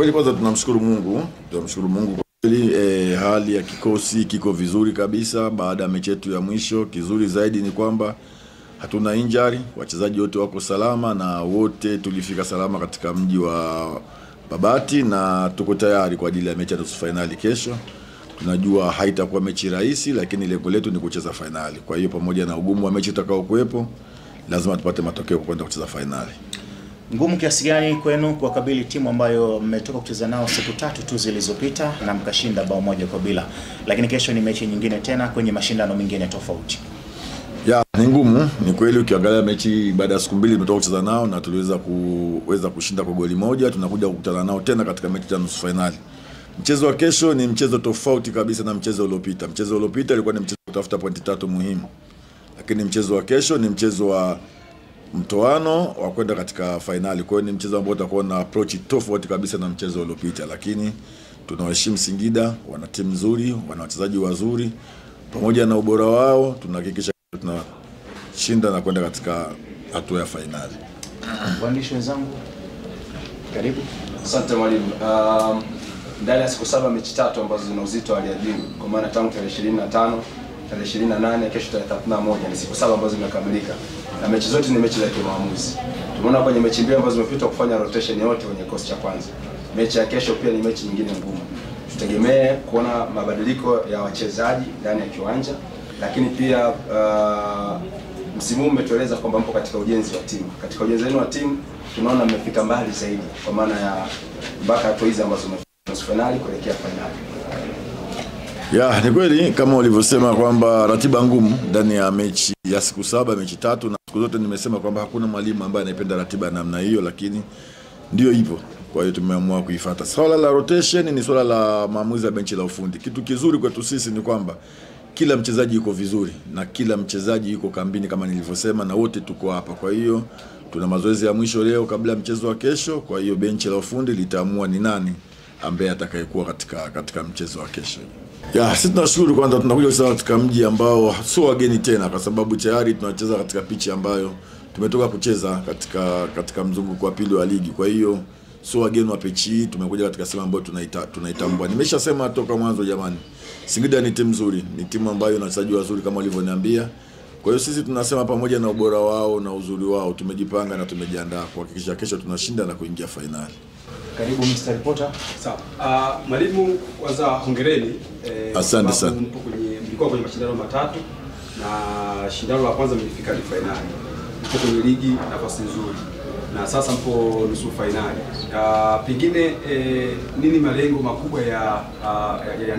Kweli kwanza tunamshukuru Mungu kwa kweli, hali ya kikosi kiko vizuri kabisa baada ya mechi yetu ya mwisho. Kizuri zaidi ni kwamba hatuna injury, wachezaji wote wako salama na wote tulifika salama katika mji wa Babati na tuko tayari kwa ajili ya mechi ya nusu finali kesho. Tunajua haitakuwa mechi rahisi, lakini lengo letu ni kucheza finali. Kwa hiyo pamoja na ugumu wa mechi utakao kuwepo, lazima tupate matokeo kwenda kucheza finali. Ngumu kiasi gani kwenu kuwakabili timu ambayo mmetoka kucheza nao siku 3 tu zilizopita na mkashinda bao 1-0, lakini kesho ni mechi nyingine tena kwenye mashindano mengine tofauti? Ni ngumu, ni kweli. Ukiangalia mechi baada ya siku 2 tumetoka kucheza nao na tuliweza kushinda kwa goli 1. Tunakuja kukutana nao tena katika mechi ya nusu finali. Mchezo wa kesho ni mchezo tofauti kabisa na mchezo uliopita. Mchezo uliopita ilikuwa ni mchezo kutafuta pointi 3 muhimu. Lakini mchezo wa kesho ni mchezo wa mtoano wa kwenda katika finali. Kwa hiyo ni mchezo ambao utakuwa na approach tofauti kabisa na mchezo uliopita, lakini tunawaheshimu Singida, wana timu nzuri, wana wachezaji wazuri. Pamoja na ubora wao, tunahakikisha tunashinda na kwenda katika hatua ya finali. Waandishi wenzangu, karibu. Asante mwalimu. Ndani ya siku 7 mechi 3 ambazo zina uzito wa hali ya juu, kwa maana tangu tarehe 25, tarehe 28, kesho tarehe 31, ni siku 7 ambazo zimekamilika. Na mechi zote ni mechi za kimaamuzi. Tumeona kwenye mechi mbili ambazo zimepita kufanya rotation yote kwenye kikosi cha kwanza. Mechi ya kesho pia ni mechi nyingine ngumu. Tutegemee kuona mabadiliko ya wachezaji ndani ya kiwanja, lakini pia msimu umetueleza kwamba mpo katika ujenzi wa timu. Katika ujenzi wenu wa timu tunaona mmefika mbali zaidi, kwa maana ya mpaka hatua hizi ambazo nusu finali kuelekea finali. Ni kweli kama ulivyosema kwamba ratiba ngumu ndani ya mechi ya siku 7, mechi 3, na siku zote nimesema kwamba hakuna mwalimu ambaye anapenda ratiba ya namna hiyo, lakini ndio hivyo. Kwa hiyo tumeamua kuifuata. Swala la rotation ni swala la maamuzi ya benchi la ufundi. Kitu kizuri kwetu sisi ni kwamba kila mchezaji yuko vizuri na kila mchezaji yuko kambini kama nilivyosema, na wote tuko hapa. Kwa hiyo tuna mazoezi ya mwisho leo kabla ya mchezo wa kesho. Kwa hiyo benchi la ufundi litaamua ni nani ambaye atakayekuwa katika mchezo wa kesho. Sisi tunashukuru kwanza tunakuja kucheza katika mji ambao sio wageni tena, kwa sababu tayari tunacheza katika pichi ambayo tumetoka kucheza katika mzunguko wa pili wa ligi. Kwa hiyo sio wageni wa pichi hii, tumekuja katika sehemu ambayo tunaitambua. Nimeshasema toka mwanzo jamani, Singida ni timu nzuri, ni timu ambayo ina wachezaji wazuri kama walivyoniambia. Kwa hiyo sisi tunasema pamoja na ubora wao na uzuri wao, tumejipanga na tumejiandaa kuhakikisha kesho tunashinda na kuingia finali. Karibu Mr. Reporter. Sawa. Mwalimu, kwanza hongereni. Asante sana. Mlikuwa kwenye mashindano matatu na shindano la kwanza mlifika hadi finali. Mpo kwenye ligi nafasi nzuri. Na sasa mpo nusu finali. Pengine nini malengo makubwa ya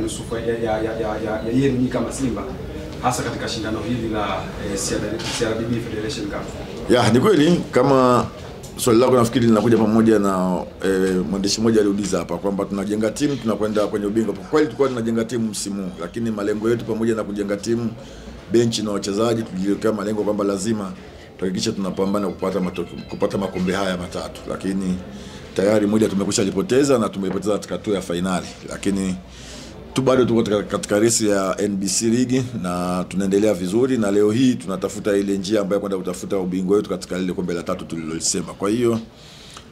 nusu ya yenu kama Simba, hasa katika shindano hili la CRDB Federation Cup? Ni kweli kama swali lako nafikiri linakuja pamoja na mwandishi mmoja aliuliza hapa kwamba tunajenga timu tunakwenda kwenye ubingwa. Kwa kweli tulikuwa tunajenga timu msimu, lakini malengo yetu pamoja na kujenga timu, benchi na wachezaji, tulijiwekea malengo kwamba lazima tuhakikishe tunapambana kupata makombe haya matatu. Lakini tayari moja tumekwisha lipoteza na tumepoteza katika hatua ya finali, lakini bado tuko katika resi ya NBC ligi na tunaendelea vizuri, na leo hii tunatafuta ile njia ambayo kwenda kutafuta ubingwa wetu katika ile kombe la 3 tulilolisema. Kwa hiyo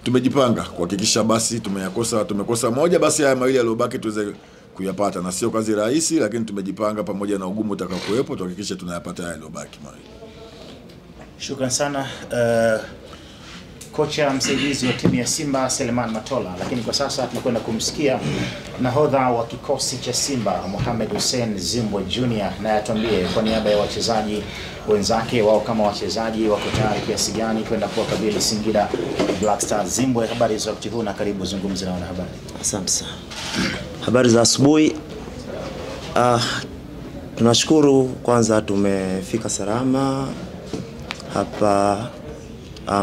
tumejipanga kuhakikisha basi tumekosa moja, basi haya mawili yaliyobaki tuweze kuyapata, na sio kazi rahisi, lakini tumejipanga pamoja na ugumu utakaokuwepo tuhakikishe tunayapata haya yaliyobaki mawili. Shukrani sana kocha msaidizi wa timu ya Simba Selemani Matola, lakini kwa sasa tunakwenda kumsikia nahodha wa kikosi cha Simba Mohamed Hussein Zimbwe Junior, na atuambie kwa niaba ya wachezaji wenzake, wao kama wachezaji wako tayari kiasi gani kwenda kuwakabili Singida Black Stars. Zimbwe, habari za wakati huu na karibu zungumza na wanahabari. Asante sana. Habari za asubuhi. Tunashukuru kwanza tumefika salama hapa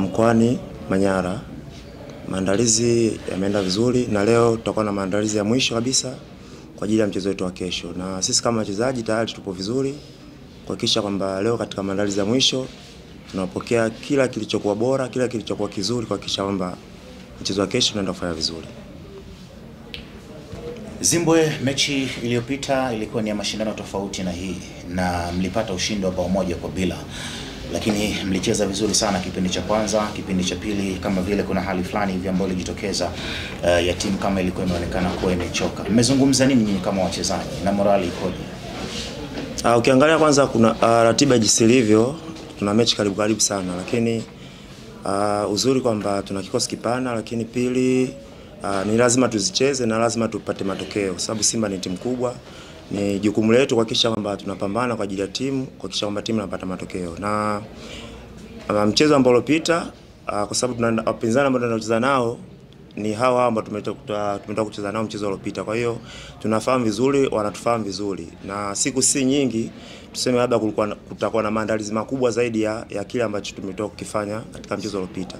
mkoani Manyara. Maandalizi yameenda vizuri na leo tutakuwa na maandalizi ya mwisho kabisa kwa ajili ya mchezo wetu wa kesho. Na sisi kama wachezaji tayari tupo vizuri kuhakikisha kwamba leo katika maandalizi ya mwisho tunapokea kila kilichokuwa bora, kila kilichokuwa kizuri kuhakikisha kwamba mchezo wa kesho tunaenda kufanya vizuri. Zimbwe, mechi iliyopita ilikuwa ni ya mashindano tofauti na hii na mlipata ushindi wa bao 1-0. lakini mlicheza vizuri sana kipindi cha kwanza. Kipindi cha pili kama vile kuna hali fulani hivi ambayo ilijitokeza ya timu kama ilikuwa imeonekana kuwa imechoka. Mmezungumza nini nyinyi kama wachezaji na morali ikoje? Ukiangalia kwanza kuna ratiba jinsi ilivyo, tuna mechi karibu sana, lakini uzuri kwamba tuna kikosi kipana, lakini pili ni lazima tuzicheze na lazima tupate matokeo kwa sababu Simba ni timu kubwa. Ni jukumu letu kuhakikisha kwamba tunapambana kwa ajili ya timu, kuhakikisha kwamba timu inapata matokeo. Na mchezo ambao uliopita, kwa sababu tuna wapinzani ambao tunacheza nao ni hao ambao tumetoka kucheza nao mchezo uliopita. Kwa hiyo tunafahamu vizuri, wanatufahamu vizuri. Na siku si nyingi tuseme labda kutakuwa na maandalizi makubwa zaidi ya kile ambacho tumetoka kukifanya katika mchezo uliopita.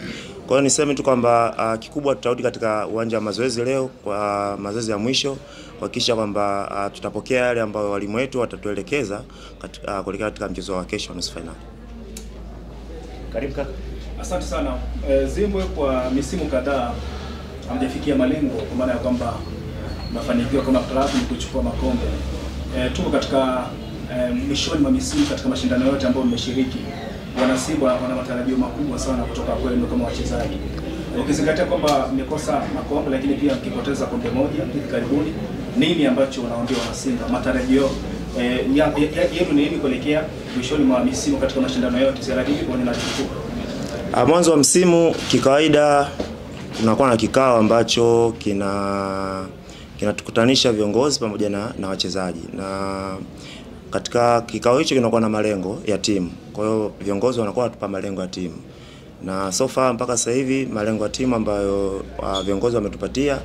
Kwa hiyo niseme tu kwamba kikubwa tutarudi katika uwanja wa mazoezi leo kwa mazoezi ya mwisho kuhakikisha kwamba tutapokea yale ambayo walimu wetu watatuelekeza kuelekea katika mchezo wa kesho nusu finali. Karibu kaka. Asante sana. Zimbwe kwa misimu kadhaa hamjafikia malengo, kwa maana ya kwamba mafanikiwa kama klabu ni kuchukua makombe. Tuko katika mwishoni mwa misimu katika mashindano yote ambayo mmeshiriki. Wana Simba wana matarajio makubwa sana kutoka kwenu kama wachezaji. Ukizingatia kwamba mmekosa makombe lakini pia mkipoteza kombe moja hivi karibuni, nini ambacho unawaambia wana Simba? Matarajio yenu ni nini kuelekea mwishoni mwa misimu katika mashindano yote CRDB kwa nini nachukua? Mwanzo wa msimu kikawaida tunakuwa na kikao ambacho kinatukutanisha viongozi pamoja na wachezaji, na katika kikao hicho kinakuwa na malengo ya timu. Kwa hiyo viongozi wanakuwa wanatupa malengo ya timu, na so far mpaka sasa hivi malengo ya timu ambayo viongozi wametupatia,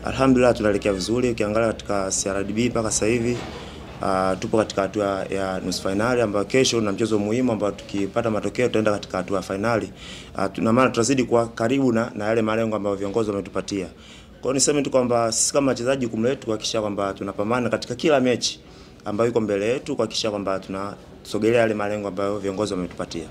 alhamdulillah tunaelekea vizuri. Ukiangalia katika CRDB mpaka sasa hivi tupo katika hatua ya nusu finali ambayo kesho na mchezo muhimu ambao tukipata matokeo tutaenda katika hatua ya finali. Tuna maana tutazidi kuwa karibu na yale malengo ambayo viongozi wametupatia. Kwa hiyo niseme tu kwamba sisi kama wachezaji jukumu letu kuhakikisha kwamba tunapambana katika kila mechi ambayo iko mbele yetu kuhakikisha kwamba tunasogelea yale malengo ambayo viongozi wametupatia.